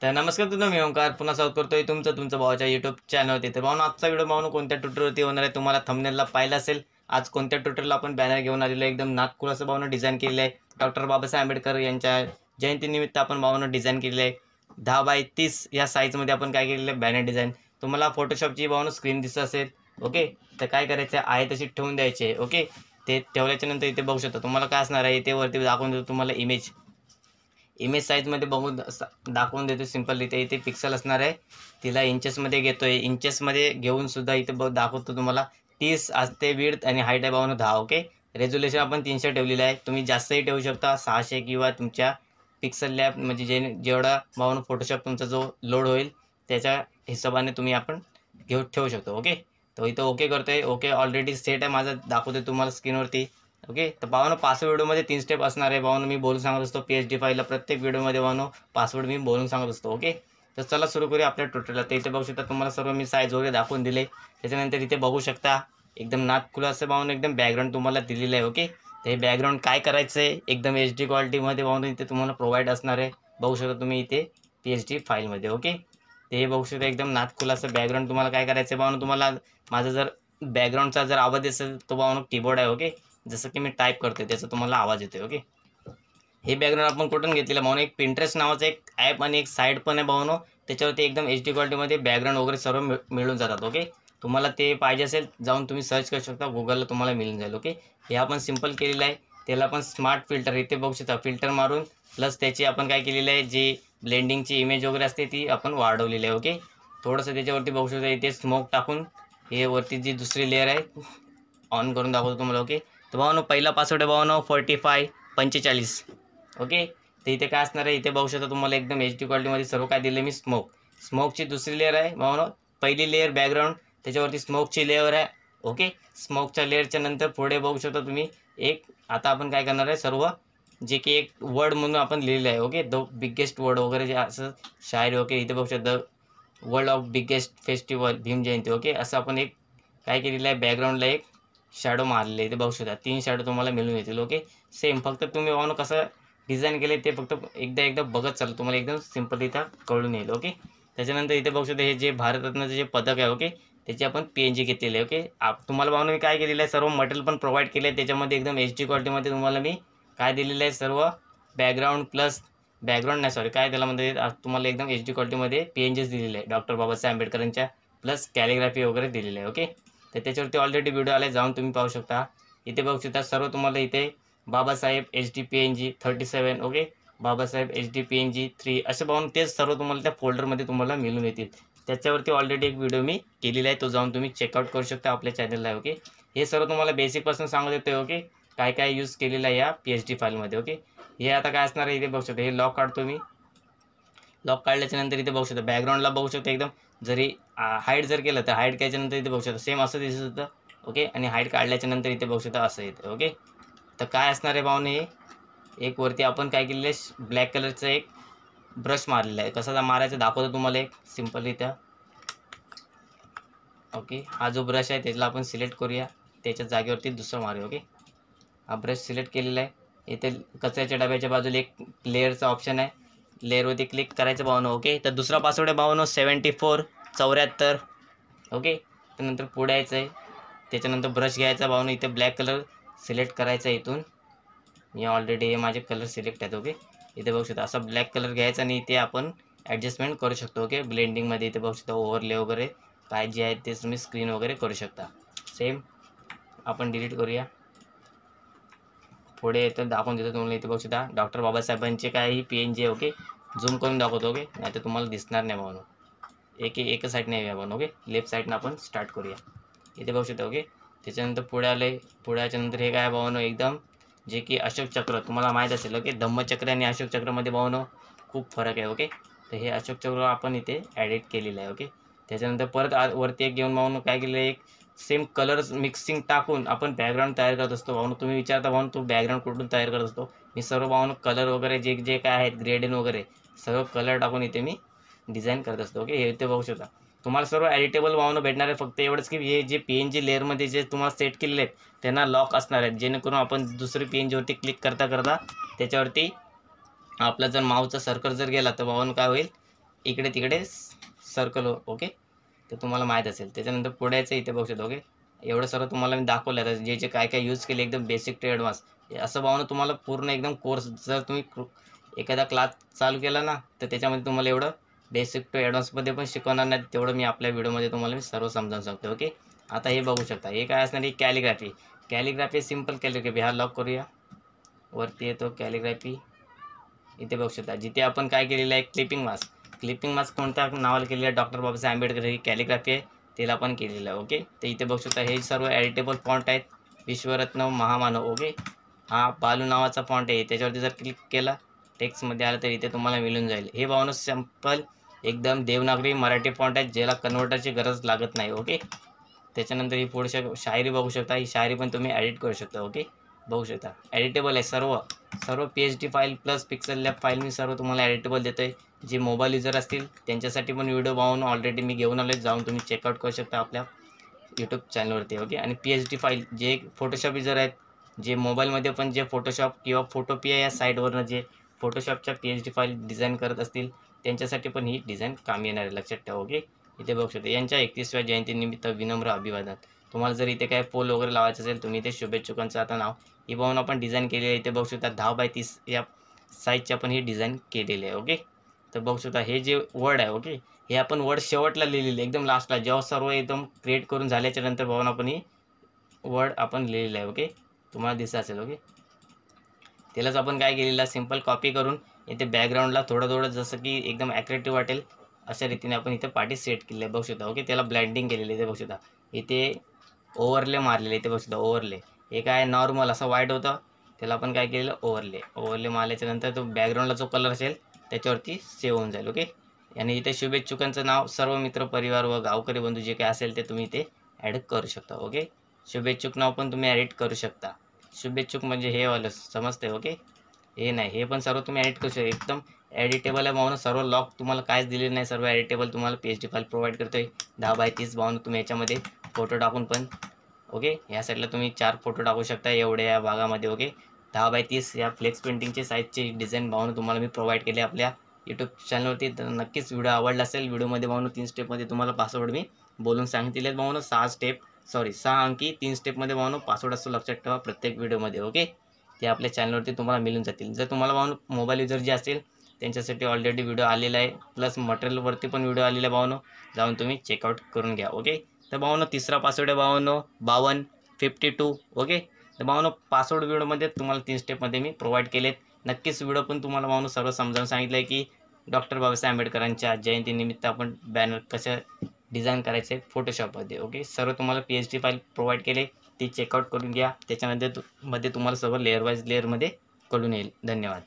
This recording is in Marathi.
तर नमस्कार तुला मी ओंकार पुन्हा स्वागत करतोय तुमचं भावाच्या यूट्यूब चॅनलवरती. तर भावना आजचा व्हिडिओ भावना कोणत्या ट्युटोरियलवरती होणार आहे तुम्हाला थंबनेलला पाहिलं असेल. आज कोणत्या ट्युटोरियलला आपण बॅनर घेऊन आलेलो आहे, एकदम नागपूर असं भावना डिझाईन केलेलं आहे. डॉक्टर बाबासाहेब आंबेडकर यांच्या जयंतीनिमित्त आपण भावना डिझाईन केलेलं आहे. 10x30 या साईजमध्ये आपण काय केलेलं आहे बॅनर डिझाईन. तुम्हाला फोटोशॉपची भावना स्क्रीन दिसत असेल. ओके, तर काय करायचं आहे तशी ठेवून द्यायचे. ओके, ते ठेवल्याच्या नंतर इथे बघू शकता तुम्हाला काय असणार आहे. इथे वरती दाखवून देतो तुम्हाला इमेज साईजमध्ये बघून दाखवून देतो सिंपल. इथे पिक्सल असणार आहे, तिला इंचेसमध्ये घेतोय. इंचेसमध्ये घेऊन सुद्धा इथे दाखवतो तुम्हाला 30 असते विड्थ आणि हाईट आहे 10. ओके, रेझोल्युशन आपण 300 ठेवलेलं आहे. तुम्ही जास्तही ठेवू शकता 600 किंवा तुमच्या पिक्सल लॅब म्हणजे जेवढा फोटोशॉप तुमचा जो लोड होईल त्याच्या हिशोबाने तुम्ही आपण ठेवू शकतो. ओके, तर इथं ओके करतोय. ओके ऑलरेडी सेट आहे माझा, दाखवतोय तुम्हाला स्क्रीनवरती. ओके, तर भावानो पासवर्ड व्हिडिओमध्ये 3 स्टेप असणार आहे. भावानो मी बोलून सांगत असतो PhD फाईलला प्रत्येक व्हिडिओमध्ये भावानो पासवर्ड मी बोलून सांगत असतो. ओके, तर चला सुरू करूया आपल्या ट्युटोरियलला. तर इथे बघू शकता तुम्हाला सर्व मी साईज वगैरे दाखवून दिले. त्याच्यानंतर इथे बघू शकता एकदम नादखुलं असं भावानो एकदम बॅकग्राऊंड तुम्हाला दिलेलं आहे. ओके, तर हे बॅकग्राऊंड काय करायचं आहे एकदम HD क्वालिटीमध्ये भावानो इथे तुम्हाला प्रोव्हाइड असणार आहे. बघू शकता तुम्ही इथे PhD फाईलमध्ये. ओके, ते हे बघू शकता एकदम नादखुलं असं बॅकग्राऊंड. तुम्हाला काय करायचं आहे भावानो, तुम्हाला माझा जर बॅकग्राऊंडचा जर आवाज असेल तो भावानो कीबोर्ड आहे. ओके, जसं की मी टाईप करतोय त्याचा तुम्हाला आवाज येतोय. ओके, हे बॅकग्राऊंड आपण कुठून घेतलेलं भावनो, एक पिंटरेस्ट नावाचं एक ॲप आणि एक साईट पण आहे भावनो. त्याच्यावरती एकदम HD क्वालिटीमध्ये बॅकग्राऊंड वगैरे सर्व मिळून जातात. ओके, तुम्हाला ते पाहिजे असेल जाऊन तुम्ही सर्च करू शकता गुगलला, तुम्हाला मिळून जाईल. ओके, हे आपण सिंपल केलेलं आहे. त्याला आपण स्मार्ट फिल्टर इथे बघू शकता, फिल्टर मारून प्लस त्याची आपण काय केलेलं आहे जी ब्लेंडिंगची इमेज वगैरे असते ती आपण वाढवलेली आहे. ओके, थोडंसं त्याच्यावरती बघू शकता इथे स्मोक टाकून हे वरती जी दुसरी लेअर आहे ऑन करून दाखवतो तुम्हाला. ओके, तर भावानो पहिला पासवर्ड आहे भावानो 45. ओके, तर इथे काय असणार आहे इथे बघू शकता तुम्हाला एकदम HD क्वालिटीमध्ये सर्व काय दिलं मी. स्मोकची दुसरी लेअर आहे भावानो. पहिली लेअर बॅकग्राऊंड, त्याच्यावरती स्मोकची लेअर आहे. ओके, स्मोकच्या लेअरच्या नंतर पुढे बघू शकता तुम्ही एक, आता आपण काय करणार आहे सर्व जे की एक वर्ड म्हणून आपण लिहिलेलं आहे. ओके, द बिगेस्ट वर्ड वगैरे जे असं शायरी. ओके, इथे बघू शकता world of biggest festival Bhim Jayanti. Okay, असं आपण एक काय केलेलं आहे बॅकग्राऊंडला एक शॅडो मारलेले इथे बघू शकता. 3 शॅडो तुम्हाला मिळून येतील. ओके, सेम फक्त तुम्ही भावानो कसं डिझाईन केले ते फक्त एकदा बघत चाल, तुम्हाला एकदम सिंपल इथं कळून येईल. ओके, त्याच्यानंतर इथे बघू शकता हे जे भारतरत्नाचे जे पदक आहे. ओके, त्याची आपण PNG घेतलेले आहे. ओके, तुम्हाला भावानो मी काय केलेलं आहे सर्व मटेरियल पण प्रोव्हाइड केले आहे. त्याच्यामध्ये एकदम HD क्वालिटीमध्ये तुम्हाला मी काय दिलेलं आहे सर्व बॅकग्राऊंड प्लस बॅकग्राऊंड नाही सॉरी काय त्याला म्हणजे तुम्हाला एकदम HD क्वालिटीमध्ये PNGs दिलेले आहे डॉक्टर बाबासाहेब आंबेडकरांच्या प्लस कॅलिग्राफी वगैरे दिलेलं आहे. ओके, तर त्याच्यावरती ऑलरेडी व्हिडिओ आले, जाऊन तुम्ही पाहू शकता. इथे बघू शकता सर्व तुम्हाला इथे Babasaheb HD PNG 37. Okay, Babasaheb HD PNG 3 असे पाहून तेच सर्व तुम्हाला त्या फोल्डरमध्ये तुम्हाला मिळून येतील. त्याच्यावरती ऑलरेडी एक व्हिडिओ मी केलेला आहे, तो जाऊन तुम्ही चेकआउट करू शकता आपल्या चॅनलला. ओके, हे सर्व तुम्हाला बेसिकपासून सांगत येतो आहे. ओके, काय काय यूज केलेलं आहे या PhD फाईलमध्ये. ओके, हे आता काय असणार आहे इथे बघू शकता. हे लॉक काढतो मी. लॉक काढल्याच्या नंतर इथे बघू शकता बॅकग्राऊंडला बघू शकता एकदम जरी हाईट जर केलं तर हाईट केल्याच्यानंतर इथे बघू शकता सेम असं दिसत होतं. ओके, आणि हाईट काढल्याच्या नंतर इथे बघू शकता असं येतं. ओके, तर काय असणार आहे पाहुणे, एक वरती आपण काय केलेलं आहे ब्लॅक कलरचं एक ब्रश मारलेला आहे. कसा मारायचं दाखवतो तुम्हाला एक सिंपल इथं. ओके, हा जो ब्रश आहे त्याला आपण सिलेक्ट करूया, त्याच्या जागेवरती दुसरं मारूया. ओके, हा ब्रश सिलेक्ट केलेला आहे. इथे कचऱ्याच्या डब्याच्या बाजूला एक लेअरचा ऑप्शन आहे, लेअरवरती क्लिक करायचं भावनो. ओके, तर दुसरा पासवर्ड आहे भावनो 74. ओके, त्यानंतर पुढे यायचं आहे. त्याच्यानंतर ब्रश घ्यायचा भावनो, इथे ब्लॅक कलर सिलेक्ट करायचा आहे. इथून मी ऑलरेडी हे माझे कलर सिलेक्ट आहेत. ओके, इथे बघू शकता असा ब्लॅक कलर घ्यायचा आणि इथे आपण ॲडजस्टमेंट करू शकतो. ओके, ब्लेंडिंगमध्ये इथे बघू शकता ओव्हरले वगैरे काय जे आहे ते तुम्ही स्क्रीन वगैरे करू शकता. सेम आपण डिलीट करूया. पुढे येतं दाखवून देतो तुम्हाला. इथे बघू शकता डॉक्टर बाबासाहेबांचे काही PNG आहे. ओके, झूम करून दाखवतो. ओके, नाही तर तुम्हाला दिसणार नाही म्हणून एकच साईड नाही आपण. ओके, लेफ्ट साईडनं आपण स्टार्ट करूया. इथे बघू शकता. ओके, त्याच्यानंतर पुढे आलं आहे. पुढे याच्यानंतर हे काय भावनो एकदम जे की अशोक चक्र तुम्हाला माहीत असेल. ओके, धम्मचक्र आणि अशोक चक्रमध्ये भावनो खूप फरक आहे. ओके, तर हे अशोक चक्र आपण इथे ॲडिट केलेलं आहे. ओके, त्याच्यानंतर परत वरती एक घेऊन भावनो काय केलं एक सेम कलर्स मिक्सिंग टाकून आपण बॅकग्राऊंड तयार करत असतो. भावनो तुम्ही विचारता भावनो तो बॅकग्राऊंड कुठून तयार करत असतो. मी सर्व भावनो कलर वगैरे जे जे काय आहेत ग्रेडियंट वगैरे सर्व कलर टाकून इथे मी डिझाईन करत असतो. ओके, हे इथे बघू शकता तुम्हाला सर्व एडिटेबल भावनो भेटणार आहे. फक्त एवढंच की हे जे PNG लेअरमध्ये जे तुम्हाला सेट केलेले आहेत त्यांना लॉक असणार आहेत, जेणेकरून आपण दुसरी PNGवरती क्लिक करता करता त्याच्यावरती आपला जर माऊसचा सर्कल जर गेला तर भावनो काय होईल इकडे तिकडे सर्कल ओके, तर तुम्हाला माहीत असेल. त्याच्यानंतर पुढे यायचं इथे बघू शकता ओके. एवढं सर्व तुम्हाला मी दाखवलं आहे. जे जे काय काय यूज केले एकदम बेसिक टू ॲडव्हान्स असं भावना तुम्हाला पूर्ण एकदम कोर्स जर तुम्ही एखादा क्लास चालू केला ना, तर त्याच्यामध्ये तुम्हाला एवढं बेसिक टू ॲडव्हान्समध्ये पण शिकवणार नाही, तेवढं मी आपल्या व्हिडिओमध्ये तुम्हाला मी सर्व समजावून सांगतो ओके. आता हे बघू शकता, हे काय असणार आहे कॅलिग्राफी. Calligraphy simple calligraphy. हा लॉक करूया. वरती येतो कॅलिग्राफी. इथे बघू शकता जिथे आपण काय केलेलं आहे क्लिपिंग मास्क. क्लिपिंग मास्क कोणत्या नावाला केलेलं आहे? डॉक्टर बाबासाहेब आंबेडकर ही कॅलिग्राफी आहे, त्याला पण केलेलं आहे ओके. तर इथे बघू शकता हे सर्व एडिटेबल फॉन्ट आहेत. विश्वरत्न महामानव ओके. हा बालू नावाचा फॉन्ट आहे, त्याच्यावरती जर क्लिक केला टेक्स्टमध्ये आलं तर इथे तुम्हाला मिळून जाईल. हे भावना सिम्पल एकदम देवनागरी मराठी फॉन्ट आहे, ज्याला कन्व्हर्टरची गरज लागत नाही ओके. त्याच्यानंतर ही पुढच्या शायरी बघू शकता. ही शायरी पण तुम्ही एडिट करू शकता ओके. बघू शकता एडिटेबल आहे सर्व. सर्व PHD file plus pixel lab file मी सर्व तुम्हाला एडिटेबल देतो आहे. जे मोबाईल युजर असतील त्यांच्यासाठी पण व्हिडिओ पाहून ऑलरेडी मी घेऊन आलो आहे, जाऊन तुम्ही चेकआउट करू शकता आपल्या यूट्यूब चॅनलवरती ओके. आणि PHD फाईल जे फोटोशॉप युजर आहेत, जे मोबाईलमध्ये पण जे फोटोशॉप किंवा फोटोपिया या साईटवरनं जे फोटोशॉपच्या PHD फाईल डिझाईन करत असतील त्यांच्यासाठी पण ही डिझाईन कामी येणार आहे, लक्षात ठेवा ओके. इथे बघू शकता यांच्या 31व्या जयंतीनिमित्त विनम्र अभिवादन. तुम्हाला जर इथे काय पोल वगैरे लावायचं असेल तुम्ही इथे शुभेच्छुकांचं आता नाव ही भावना आपण डिझाईन केलेली आहे. इथे बघू शकता 10x30 या साईजची आपण ही डिझाईन केलेली आहे ओके. तर बघू शकता हे जे वर्ड आहे ओके, हे आपण वर्ड शेवटला लिहिलेले एकदम लास्टला, जेव्हा सर्व एकदम क्रिएट करून झाल्याच्या नंतर भावना आपण ही वर्ड आपण लिहिलेलं आहे ओके. तुम्हाला दिसत असेल ओके. त्यालाच आपण काय केलेलं आहे सिम्पल कॉपी करून इथे बॅकग्राऊंडला थोडं थोडं जसं की एकदम ॲट्रॅक्टिव्ह वाटेल अशा रीतीने आपण इथे पाठी सेट केली आहे बघू शकता ओके. त्याला ब्लँडिंग केलेली आहे. इथे बघू शकता इथे ओव्हरले मारलेले. इथे बघू शकता ओव्हरले. हे काय नॉर्मल असं वाईट होतं, त्याला आपण काय केलेलं ओव्हरले मारल्याच्या नंतर तो बॅकग्राऊंडला जो कलर असेल त्याच्यावरती सेव्ह होऊन जाईल ओके. आणि इथे शुभेच्छुकांचं नाव सर्व मित्र परिवार व गावकरी बंधू जे काय असेल ते तुम्ही इथे ॲड करू शकता ओके. शुभेच्छुक नाव पण तुम्ही एडिट करू शकता. शुभेच्छुक म्हणजे हे वालं समजते ओके. हे नाही, हे पण सर्व तुम्ही एडिट करू शकता. एकदम एडिटेबल आहे भावना. सर्व लॉक तुम्हाला काहीच दिलेलं नाही, सर्व एडिटेबल तुम्हाला PHD फाईल प्रोव्हाइड करतोय. 10x30 भावना तुम्ही याच्यामध्ये फोटो टाकून पण ओके. या साईडला तुम्ही 4 फोटो टाकू शकता एवढ्या या भागामध्ये ओके. 10x30 या फ्लेक्स पेंटिंगची साईजची डिझाईन भावना तुम्हाला मी प्रोव्हाइड केली आपल्या यूट्यूब चॅनलवरती. तर नक्कीच व्हिडिओ आवडला असेल. व्हिडिओमध्ये भावना 3 स्टेपमध्ये तुम्हाला पासवर्ड मी बोलून सांगितले आहेत भावना. 6 अंकी 3 स्टेपमध्ये भावना पासवर्ड असतो, लक्षात ठेवा प्रत्येक व्हिडिओमध्ये ओके. ते आपल्या चॅनलवरती तुम्हाला मिळून जातील. जर तुम्हाला भावना मोबाईल युजर जे असतील त्यांच्यासाठी ऑलरेडी व्हिडिओ आलेला आहे, प्लस मटेरियलवरती पण व्हिडिओ आलेला आहे भावनो, जाऊन तुम्ही चेकआउट करून घ्या ओके. तर भावनो तिसरा पासवर्ड आहे भावनो 5252 ओके. तर भावनो पासवर्ड व्हिडिओमध्ये तुम्हाला 3 स्टेपमध्ये मी प्रोव्हाइड केलेत. नक्कीच व्हिडिओ पण तुम्हाला भावनो सर्व समजावून सांगितलं आहे की डॉक्टर बाबासाहेब आंबेडकरांच्या जयंतीनिमित्त आपण बॅनर कसं डिझाईन करायचं आहे फोटोशॉपमध्ये ओके. सर्व तुम्हाला PHD फाईल प्रोव्हाइड केले, ती चेकआउट करून घ्या. त्याच्यानंतर मध्ये तुम्हाला सर्व लेअर वाईज लेअरमध्ये कळून येईल. धन्यवाद.